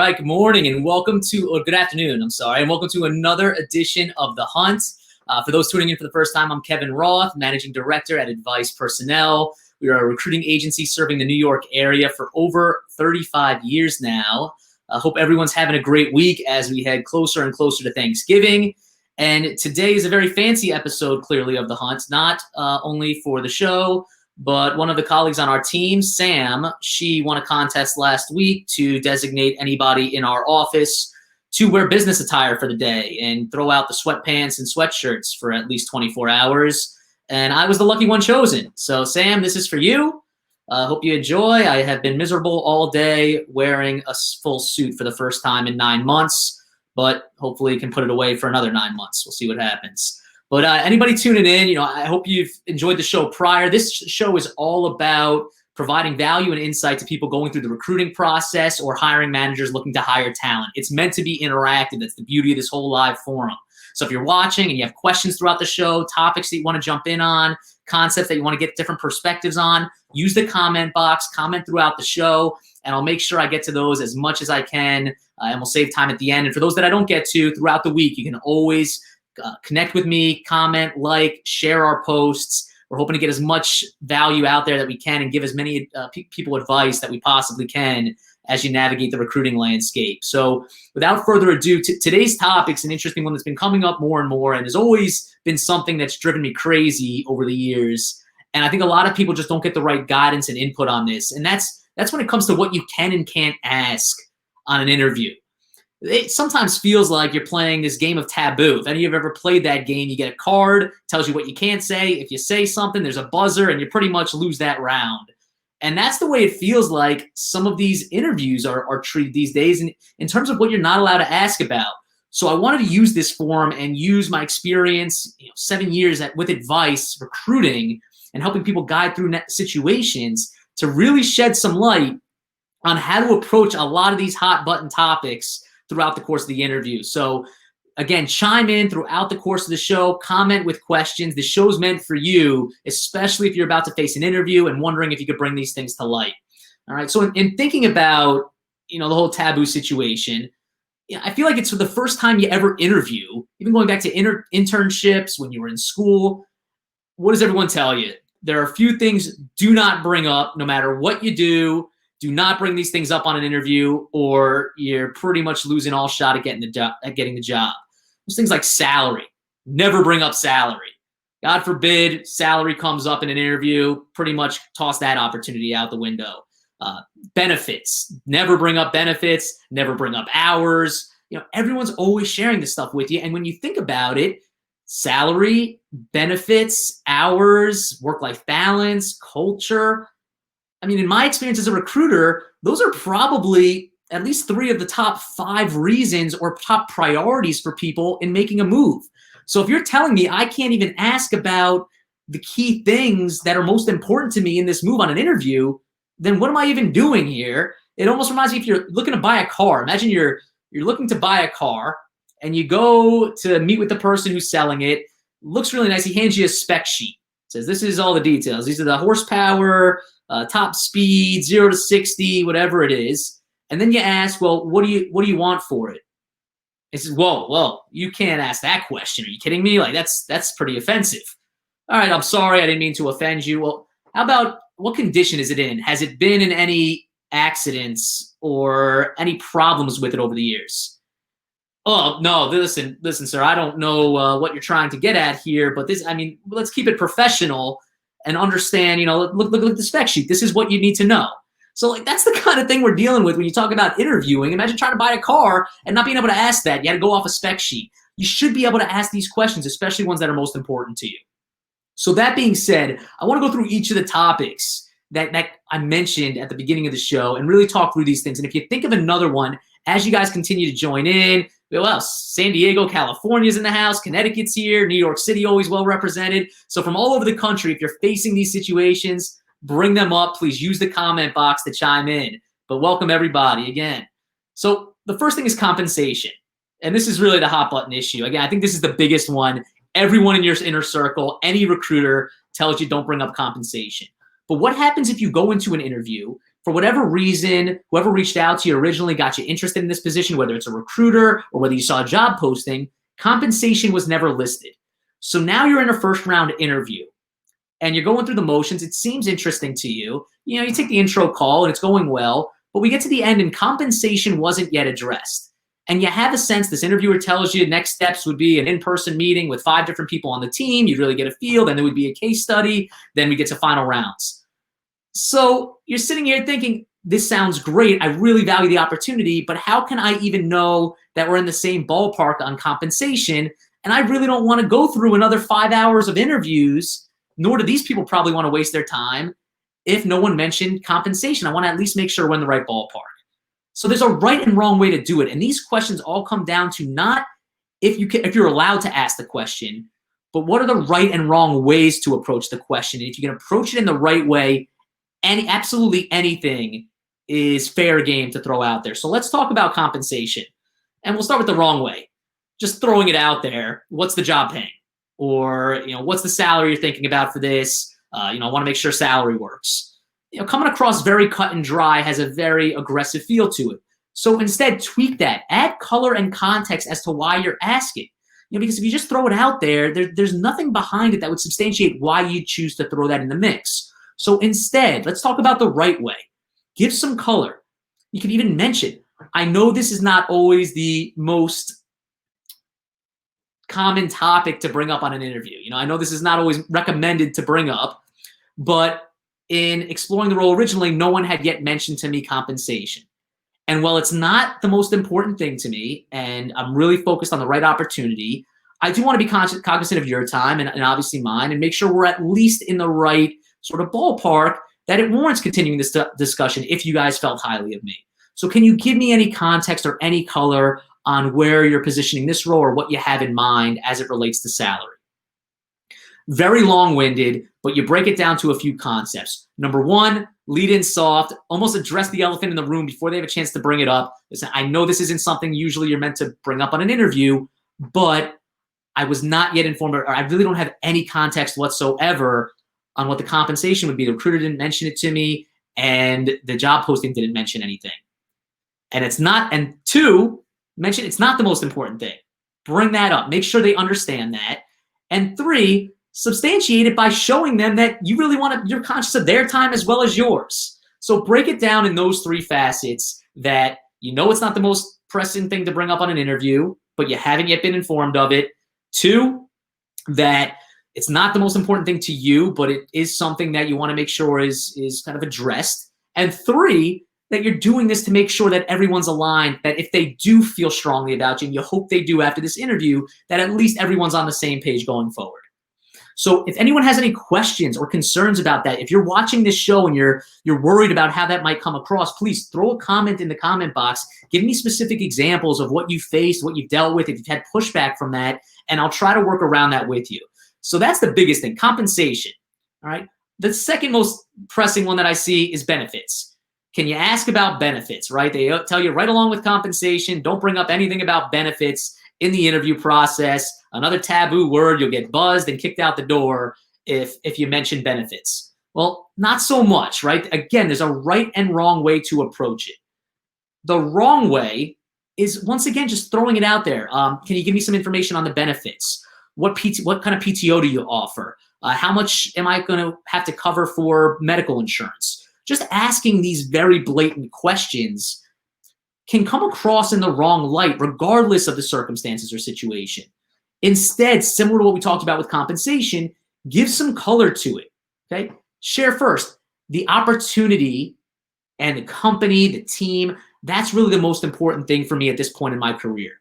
right, good morning and welcome to, or good afternoon, I'm sorry, and welcome to another edition of The Hunt. For those tuning in for the first time, I'm Kevin Roth, Managing Director at Advice Personnel. We are a recruiting agency serving the New York area for over 35 years now. I hope everyone's having a great week as we head closer and closer to Thanksgiving. And today is a very fancy episode, clearly, of The Hunt, not only for the show, but one of the colleagues on our team, Sam, she won a contest last week to designate anybody in our office to wear business attire for the day and throw out the sweatpants and sweatshirts for at least 24 hours. And I was the lucky one chosen. So, Sam, this is for you. Hope you enjoy. I have been miserable all day wearing a full suit for the first time in 9 months, but hopefully you can put it away for another 9 months. We'll see what happens. But anybody tuning in, I hope you've enjoyed the show prior. This show is all about providing value and insight to people going through the recruiting process or hiring managers looking to hire talent. It's meant to be interactive. That's the beauty of this whole live forum. So if you're watching and you have questions throughout the show, topics that you want to jump in on, concepts that you want to get different perspectives on, use the comment box, comment throughout the show, and I'll make sure I get to those as much as I can, and we'll save time at the end. And for those that I don't get to throughout the week, you can always connect with me, comment, like, share our posts. We're hoping to get as much value out there that we can and give as many people advice that we possibly can as you navigate the recruiting landscape. So without further ado, today's topic's an interesting one that's been coming up more and more and has always been something that's driven me crazy over the years. And I think a lot of people just don't get the right guidance and input on this. And that's when it comes to what you can and can't ask on an interview. It sometimes feels like you're playing this game of taboo. If any of you have ever played that game, you get a card, tells you what you can't say. If you say something, there's a buzzer, and you pretty much lose that round. And that's the way it feels like some of these interviews are treated these days in terms of what you're not allowed to ask about. So I wanted to use this forum and use my experience, 7 years with advice, recruiting, and helping people guide through situations to really shed some light on how to approach a lot of these hot button topics throughout the course of the interview. So again, chime in throughout the course of the show, comment with questions. The show's meant for you, especially if you're about to face an interview and wondering if you could bring these things to light. All right, so in thinking about, the whole taboo situation, I feel like it's for the first time you ever interview, even going back to internships when you were in school, what does everyone tell you? There are a few things do not bring up no matter what you do. Do not bring these things up on an interview or you're pretty much losing all shot at getting the job. Those things like salary. Never bring up salary. God forbid salary comes up in an interview, pretty much toss that opportunity out the window. Benefits. Never bring up benefits. Never bring up hours. Everyone's always sharing this stuff with you. And when you think about it, salary, benefits, hours, work-life balance, culture, in my experience as a recruiter, those are probably at least 3 of the top 5 reasons or top priorities for people in making a move. So if you're telling me I can't even ask about the key things that are most important to me in this move on an interview, then what am I even doing here? It almost reminds me if you're looking to buy a car. Imagine you're looking to buy a car and you go to meet with the person who's selling it. Looks really nice. He hands you a spec sheet. Says this is all the details. These are the horsepower, top speed, 0 to 60, whatever it is. And then you ask, well, what do you want for it? He says, whoa, you can't ask that question. Are you kidding me? Like that's pretty offensive. All right, I'm sorry, I didn't mean to offend you. Well, how about what condition is it in? Has it been in any accidents or any problems with it over the years? Oh, no, listen, sir, I don't know what you're trying to get at here, but let's keep it professional and understand, look at the spec sheet. This is what you need to know. So that's the kind of thing we're dealing with when you talk about interviewing. Imagine trying to buy a car and not being able to ask that. You had to go off a spec sheet. You should be able to ask these questions, especially ones that are most important to you. So that being said, I want to go through each of the topics that I mentioned at the beginning of the show and really talk through these things. And if you think of another one, as you guys continue to join in, well, San Diego, California's in the house, Connecticut's here, New York City always well represented. So from all over the country, if you're facing these situations, bring them up. Please use the comment box to chime in. But welcome everybody again. So the first thing is compensation. And this is really the hot button issue. Again, I think this is the biggest one. Everyone in your inner circle, any recruiter tells you don't bring up compensation. But what happens if you go into an interview for whatever reason, whoever reached out to you originally got you interested in this position, whether it's a recruiter or whether you saw a job posting, compensation was never listed. So now you're in a first round interview and you're going through the motions. It seems interesting to you. You know, you take the intro call and it's going well, but we get to the end and compensation wasn't yet addressed. And you have a sense, this interviewer tells you next steps would be an in-person meeting with 5 different people on the team. You'd really get a feel. Then there would be a case study. Then we get to final rounds. So you're sitting here thinking, this sounds great. I really value the opportunity, but how can I even know that we're in the same ballpark on compensation? And I really don't want to go through another 5 hours of interviews, nor do these people probably want to waste their time if no one mentioned compensation. I want to at least make sure we're in the right ballpark. So there's a right and wrong way to do it. And these questions all come down to not if you're allowed to ask the question, but what are the right and wrong ways to approach the question? And if you can approach it in the right way, absolutely anything is fair game to throw out there. So let's talk about compensation. And we'll start with the wrong way. Just throwing it out there. What's the job paying? Or, what's the salary you're thinking about for this? I want to make sure salary works. Coming across very cut and dry has a very aggressive feel to it. So instead, tweak that. Add color and context as to why you're asking. Because if you just throw it out there, there's nothing behind it that would substantiate why you choose to throw that in the mix. So instead, let's talk about the right way. Give some color. You can even mention, I know this is not always the most common topic to bring up on an interview. I know this is not always recommended to bring up, but in exploring the role originally, no one had yet mentioned to me compensation. And while it's not the most important thing to me, and I'm really focused on the right opportunity, I do want to be cognizant of your time and obviously mine, and make sure we're at least in the right sort of ballpark that it warrants continuing this discussion if you guys felt highly of me. So can you give me any context or any color on where you're positioning this role or what you have in mind as it relates to salary? Very long-winded, but you break it down to a few concepts. Number one, lead in soft, almost address the elephant in the room before they have a chance to bring it up. Listen, I know this isn't something usually you're meant to bring up on an interview, but I was not yet informed, or I really don't have any context whatsoever on what the compensation would be. The recruiter didn't mention it to me, and the job posting didn't mention anything. And two, mention it's not the most important thing. Bring that up. Make sure they understand that. And three, substantiate it by showing them that you really you're conscious of their time as well as yours. So break it down in those 3 facets that it's not the most pressing thing to bring up on an interview, but you haven't yet been informed of it. 2, that it's not the most important thing to you, but it is something that you want to make sure is kind of addressed. And 3, that you're doing this to make sure that everyone's aligned, that if they do feel strongly about you, and you hope they do after this interview, that at least everyone's on the same page going forward. So if anyone has any questions or concerns about that, if you're watching this show and you're worried about how that might come across, please throw a comment in the comment box. Give me specific examples of what you faced, what you've dealt with, if you've had pushback from that, and I'll try to work around that with you. So that's the biggest thing, compensation. All right. The second most pressing one that I see is benefits. Can you ask about benefits, right? They tell you right along with compensation, don't bring up anything about benefits in the interview process. Another taboo word, you'll get buzzed and kicked out the door if you mention benefits. Well, not so much, right? Again, there's a right and wrong way to approach it. The wrong way is, once again, just throwing it out there. Can you give me some information on the benefits? What kind of PTO do you offer? How much am I going to have to cover for medical insurance? Just asking these very blatant questions can come across in the wrong light, regardless of the circumstances or situation. Instead, similar to what we talked about with compensation, give some color to it. Okay? Share first the opportunity and the company, the team. That's really the most important thing for me at this point in my career.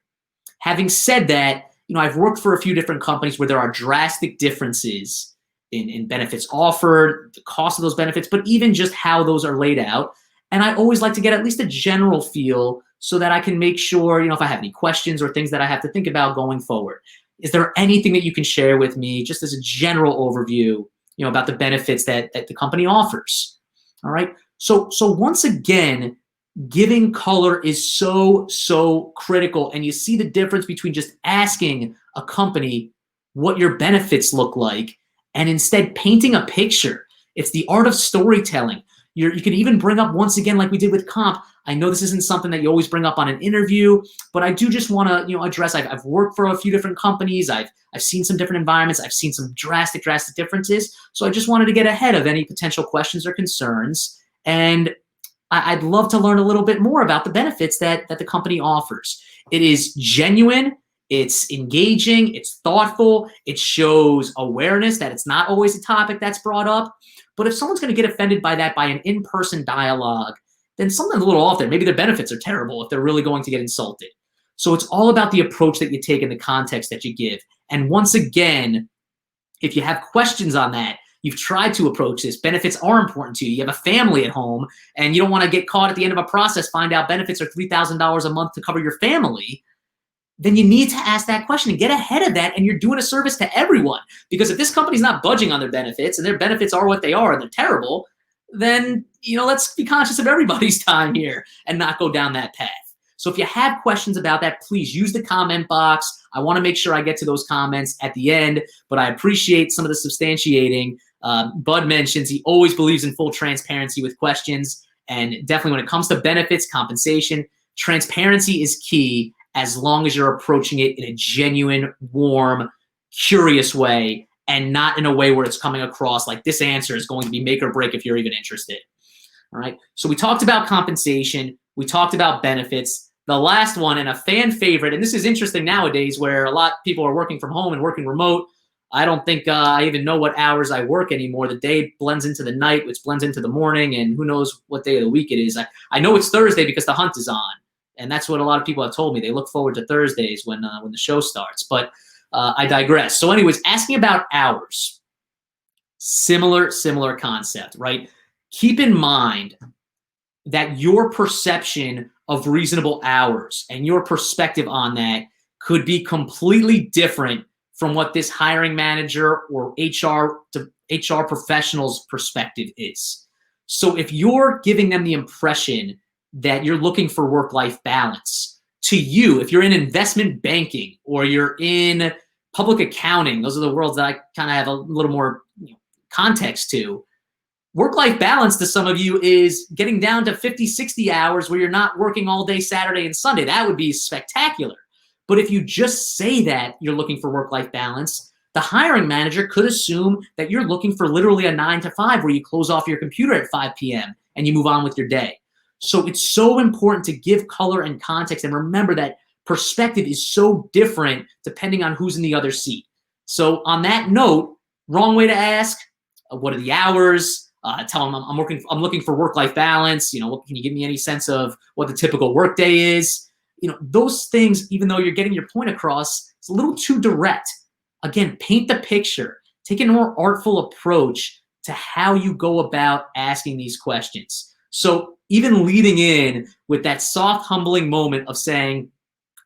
Having said that, I've worked for a few different companies where there are drastic differences in benefits offered, the cost of those benefits, but even just how those are laid out. And I always like to get at least a general feel so that I can make sure, if I have any questions or things that I have to think about going forward. Is there anything that you can share with me just as a general overview, about the benefits that the company offers? All right. So once again, giving color is so critical. And you see the difference between just asking a company what your benefits look like and instead painting a picture. It's the art of storytelling. You can even bring up, once again, like we did with comp, I know this isn't something that you always bring up on an interview, but I do just want to, address, I've worked for a few different companies. I've seen some different environments. I've seen some drastic differences. So I just wanted to get ahead of any potential questions or concerns. And I'd love to learn a little bit more about the benefits that the company offers. It is genuine. It's engaging. It's thoughtful. It shows awareness that it's not always a topic that's brought up. But if someone's going to get offended by that, by an in-person dialogue, then something's a little off there. Maybe their benefits are terrible if they're really going to get insulted. So it's all about the approach that you take and the context that you give. And once again, if you have questions on that, you've tried to approach this, benefits are important to you, you have a family at home, and you don't want to get caught at the end of a process, find out benefits are $3,000 a month to cover your family, then you need to ask that question and get ahead of that, and you're doing a service to everyone. Because if this company's not budging on their benefits, and their benefits are what they are and they're terrible, then let's be conscious of everybody's time here and not go down that path. So if you have questions about that, please use the comment box. I want to make sure I get to those comments at the end, but I appreciate some of the substantiating. Bud mentions he always believes in full transparency with questions, and definitely when it comes to benefits, compensation, transparency is key as long as you're approaching it in a genuine, warm, curious way, and not in a way where it's coming across like this answer is going to be make or break if you're even interested. All right. So we talked about compensation. We talked about benefits. The last one, and a fan favorite, and this is interesting nowadays where a lot of people are working from home and working remote. I don't think I even know what hours I work anymore. The day blends into the night, which blends into the morning, and who knows what day of the week it is. I know it's Thursday because the hunt is on, and that's what a lot of people have told me. They look forward to Thursdays when the show starts. But I digress. So anyways, asking about hours, similar concept, right? Keep in mind that your perception of reasonable hours and your perspective on that could be completely different from what this hiring manager or HR professional's perspective is. So if you're giving them the impression that you're looking for work-life balance, to you, if you're in investment banking or you're in public accounting, those are the worlds that I kind of have a little more context to. Work-life balance to some of you is getting down to 50, 60 hours where you're not working all day Saturday and Sunday. That would be spectacular. But if you just say that you're looking for work-life balance, the hiring manager could assume that you're looking for literally a 9 to 5 where you close off your computer at 5 p.m. and you move on with your day. So it's so important to give color and context, and remember that perspective is so different depending on who's in the other seat. So on that note, wrong way to ask, what are the hours? Tell them I'm looking for work-life balance. Can you give me any sense of what the typical workday is? Those things, even though you're getting your point across, it's a little too direct. Again, paint the picture. Take a more artful approach to how you go about asking these questions. So even leading in with that soft, humbling moment of saying,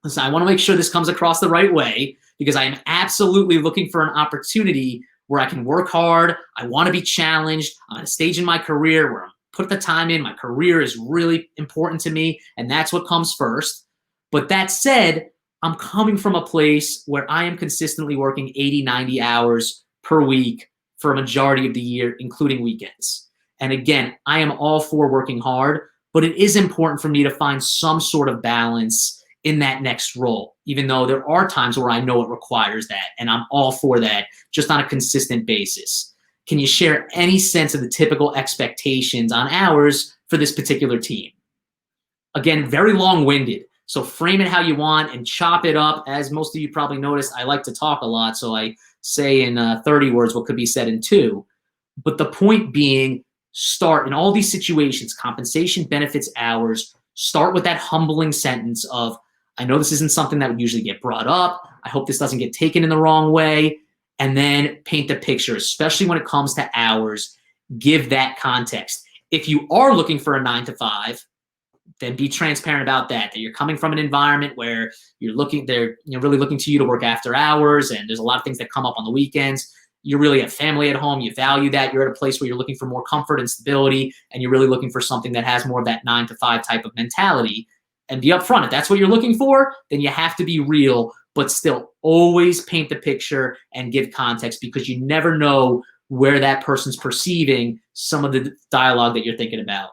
listen, I want to make sure this comes across the right way because I am absolutely looking for an opportunity where I can work hard. I want to be challenged. I'm at a stage in my career where I'm put the time in. My career is really important to me, and that's what comes first. But that said, I'm coming from a place where I am consistently working 80, 90 hours per week for a majority of the year, including weekends. And again, I am all for working hard, but it is important for me to find some sort of balance in that next role, even though there are times where I know it requires that, and I'm all for that, just on a consistent basis. Can you share any sense of the typical expectations on hours for this particular team? Again, very long-winded. So frame it how you want and chop it up. As most of you probably noticed, I like to talk a lot, so I say in 30 words what could be said in 2. But the point being, start in all these situations, compensation, benefits, hours, start with that humbling sentence of, I know this isn't something that would usually get brought up. I hope this doesn't get taken in the wrong way. And then paint the picture, especially when it comes to hours. Give that context. If you are looking for a 9 to 5, then be transparent about that you're coming from an environment where they're really looking to you to work after hours, and there's a lot of things that come up on the weekends. You really have family at home. You value that. You're at a place where you're looking for more comfort and stability, and you're really looking for something that has more of that 9 to 5 type of mentality. And be upfront. If that's what you're looking for, then you have to be real, but still always paint the picture and give context, because you never know where that person's perceiving some of the dialogue that you're thinking about.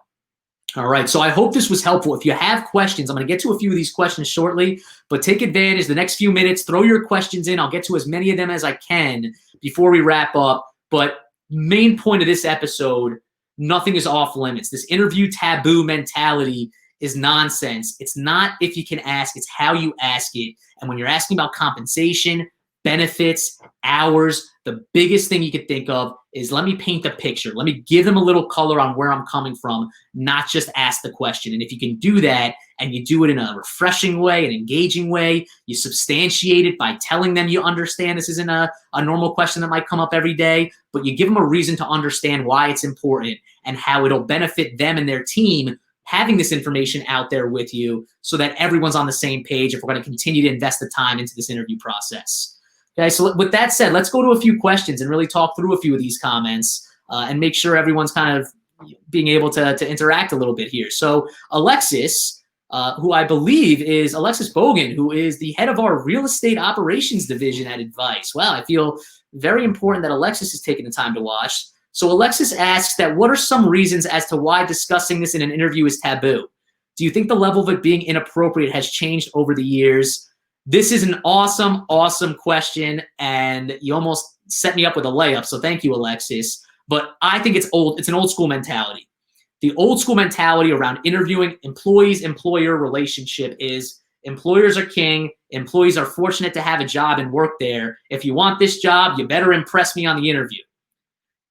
All right, so I hope this was helpful. If you have questions, I'm going to get to a few of these questions shortly, but take advantage the next few minutes, throw your questions in. I'll get to as many of them as I can before we wrap up. But main point of this episode, nothing is off limits. This interview taboo mentality is nonsense. It's not if you can ask, it's how you ask it. And when you're asking about compensation, benefits, hours, the biggest thing you could think of is let me paint the picture. Let me give them a little color on where I'm coming from, not just ask the question. And if you can do that and you do it in a refreshing way, an engaging way, you substantiate it by telling them you understand this isn't a normal question that might come up every day, but you give them a reason to understand why it's important and how it'll benefit them and their team having this information out there with you so that everyone's on the same page if we're going to continue to invest the time into this interview process. Okay, so with that said, let's go to a few questions and really talk through a few of these comments and make sure everyone's kind of being able to interact a little bit here. So Alexis, who I believe is Alexis Bogan, who is the head of our real estate operations division at Advice. Wow, I feel very important that Alexis is taking the time to watch. So Alexis asks that what are some reasons as to why discussing this in an interview is taboo? Do you think the level of it being inappropriate has changed over the years? This is an awesome, awesome question, and you almost set me up with a layup, so thank you, Alexis. But I think it's old. It's an old school mentality. The old school mentality around interviewing employees-employer relationship is employers are king, employees are fortunate to have a job and work there. If you want this job, you better impress me on the interview.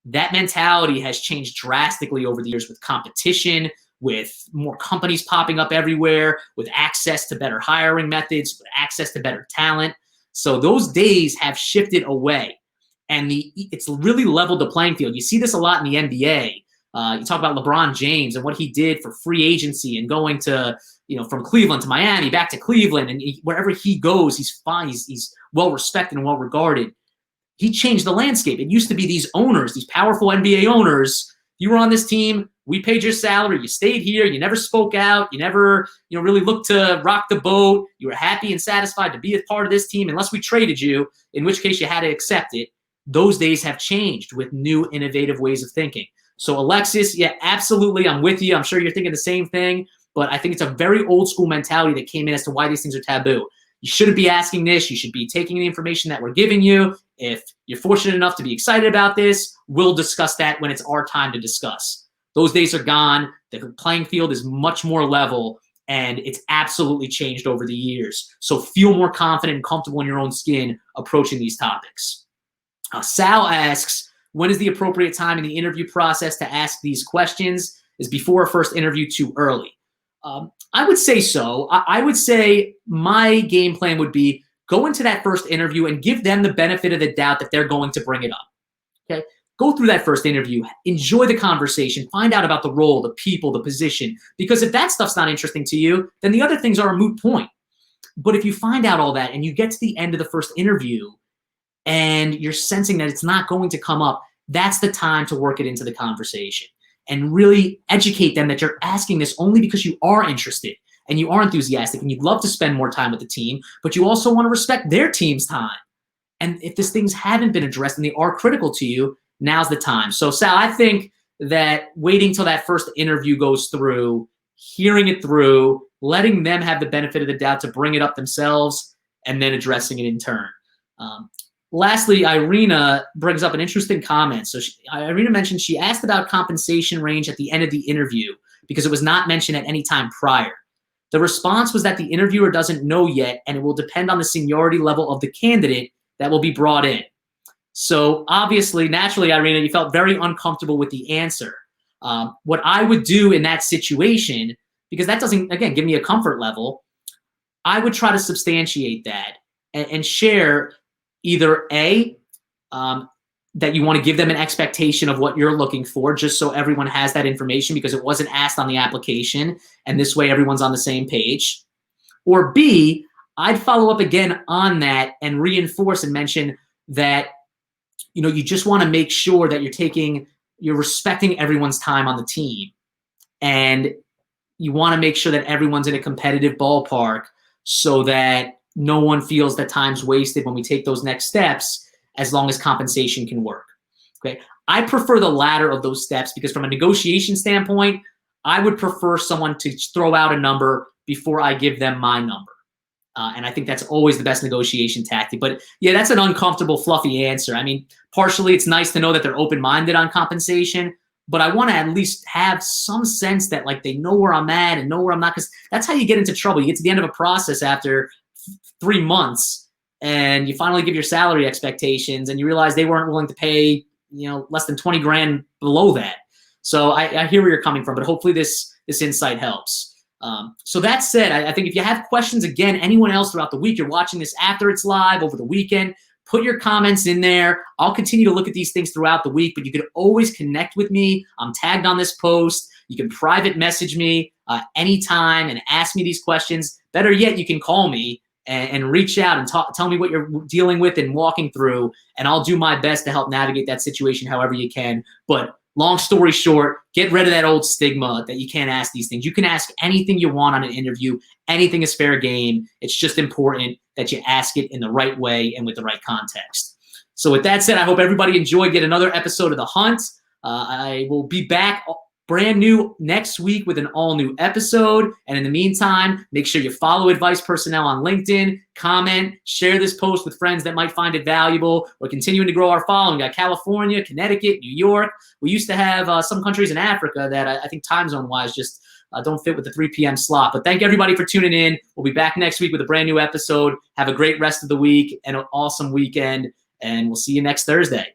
That mentality has changed drastically over the years with competition, with more companies popping up everywhere, with access to better hiring methods, with access to better talent. So those days have shifted away, and it's really leveled the playing field. You see this a lot in the NBA. You talk about LeBron James and what he did for free agency and going to, from Cleveland to Miami, back to Cleveland, and wherever he goes, he's fine. He's well respected and well regarded. He changed the landscape. It used to be these owners, these powerful NBA owners. You were on this team. We paid your salary. You stayed here. You never spoke out. You never, really looked to rock the boat. You were happy and satisfied to be a part of this team unless we traded you, in which case you had to accept it. Those days have changed with new innovative ways of thinking. So Alexis, yeah, absolutely. I'm with you. I'm sure you're thinking the same thing, but I think it's a very old school mentality that came in as to why these things are taboo. You shouldn't be asking this. You should be taking the information that we're giving you. If you're fortunate enough to be excited about this, we'll discuss that when it's our time to discuss. Those days are gone. The playing field is much more level, and it's absolutely changed over the years. So feel more confident and comfortable in your own skin approaching these topics. Sal asks, when is the appropriate time in the interview process to ask these questions? Is before a first interview too early? I would say so. I would say my game plan would be go into that first interview and give them the benefit of the doubt that they're going to bring it up. Okay? Go through that first interview, enjoy the conversation, find out about the role, the people, the position. Because if that stuff's not interesting to you, then the other things are a moot point. But if you find out all that and you get to the end of the first interview and you're sensing that it's not going to come up, that's the time to work it into the conversation and really educate them that you're asking this only because you are interested and you are enthusiastic and you'd love to spend more time with the team, but you also want to respect their team's time. And if these things haven't been addressed and they are critical to you, now's the time. So Sal, I think that waiting till that first interview goes through, hearing it through, letting them have the benefit of the doubt to bring it up themselves, and then addressing it in turn. Lastly, Irina brings up an interesting comment. So Irina mentioned she asked about compensation range at the end of the interview because it was not mentioned at any time prior. The response was that the interviewer doesn't know yet, and it will depend on the seniority level of the candidate that will be brought in. So obviously, naturally, Irina, you felt very uncomfortable with the answer. What I would do in that situation, because that doesn't, again, give me a comfort level, I would try to substantiate that and share either A, that you want to give them an expectation of what you're looking for, just so everyone has that information because it wasn't asked on the application, and this way everyone's on the same page. Or B, I'd follow up again on that and reinforce and mention that you just want to make sure that you're respecting everyone's time on the team, and you want to make sure that everyone's in a competitive ballpark so that no one feels that time's wasted when we take those next steps, as long as compensation can work. Okay. I prefer the latter of those steps because from a negotiation standpoint, I would prefer someone to throw out a number before I give them my number. And I think that's always the best negotiation tactic. But yeah, that's an uncomfortable, fluffy answer. I mean, partially it's nice to know that they're open-minded on compensation, but I want to at least have some sense that like they know where I'm at and know where I'm not, because that's how you get into trouble. You get to the end of a process after 3 months and you finally give your salary expectations and you realize they weren't willing to pay, less than 20 grand below that. So I hear where you're coming from, but hopefully this insight helps. So that said, I think if you have questions, again, anyone else throughout the week, you're watching this after it's live over the weekend, put your comments in there. I'll continue to look at these things throughout the week, but you can always connect with me. I'm tagged on this post. You can private message me anytime and ask me these questions. Better yet, you can call me and reach out and tell me what you're dealing with and walking through, and I'll do my best to help navigate that situation however you can. But long story short, get rid of that old stigma that you can't ask these things. You can ask anything you want on an interview. Anything is fair game. It's just important that you ask it in the right way and with the right context. So with that said, I hope everybody enjoyed yet another episode of The Hunt. I will be back brand new next week with an all new episode. And in the meantime, make sure you follow Advice Personnel on LinkedIn, comment, share this post with friends that might find it valuable. We're continuing to grow our following. We got California, Connecticut, New York. We used to have some countries in Africa that I think time zone wise just don't fit with the 3 p.m. slot. But thank everybody for tuning in. We'll be back next week with a brand new episode. Have a great rest of the week and an awesome weekend. And we'll see you next Thursday.